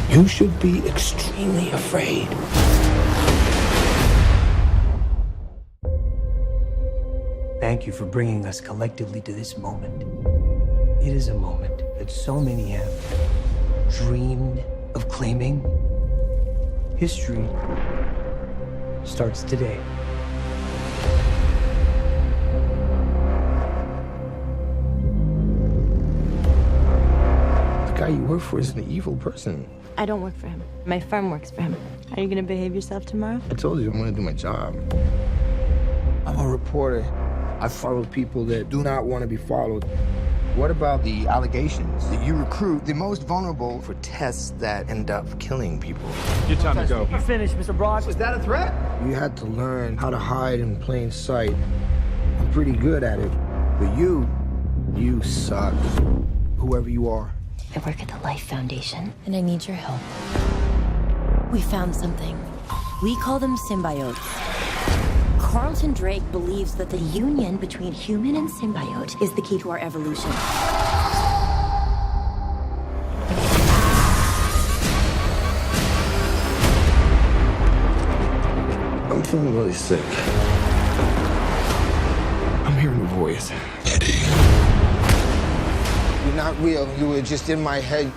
You should be extremely afraid. Thank you for bringing us collectively to this moment. It is a moment that so many have dreamed of claiming. History starts today. The guy you work for is an evil person. I don't work for him. My firm works for him. Are you gonna behave yourself tomorrow? I told you I'm gonna do my job. I'm a reporter. I follow people that do not want to be followed. What about the allegations that you recruit the most vulnerable for tests that end up killing people? Your time to go. You finished, Mr. Brock. Was that a threat? You had to learn how to hide in plain sight. I'm pretty good at it. But you suck. Whoever you are. I work at the Life Foundation, and I need your help. We found something. We call them symbiotes. Carlton Drake believes that the union between human and symbiote is the key to our evolution. I'm feeling really sick. I'm hearing a voice. Eddie. You're not real. You were just in my head.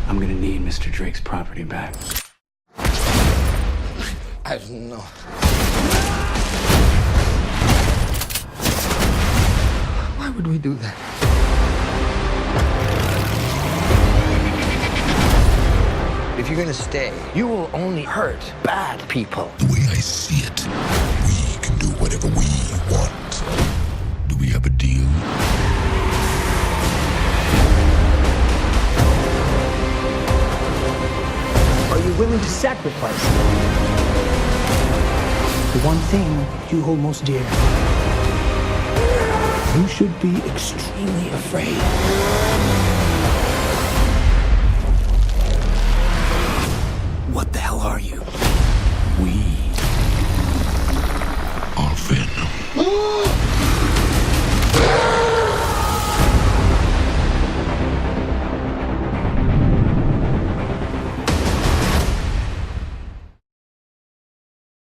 I'm gonna need Mr. Drake's property back. I don't know. Why would we do that? If you're gonna stay, you will only hurt bad people. The way I see it, we can do whatever we want. Do we have a deal? Are you willing to sacrifice the one thing you hold most dear? You should be extremely afraid. What the hell are you?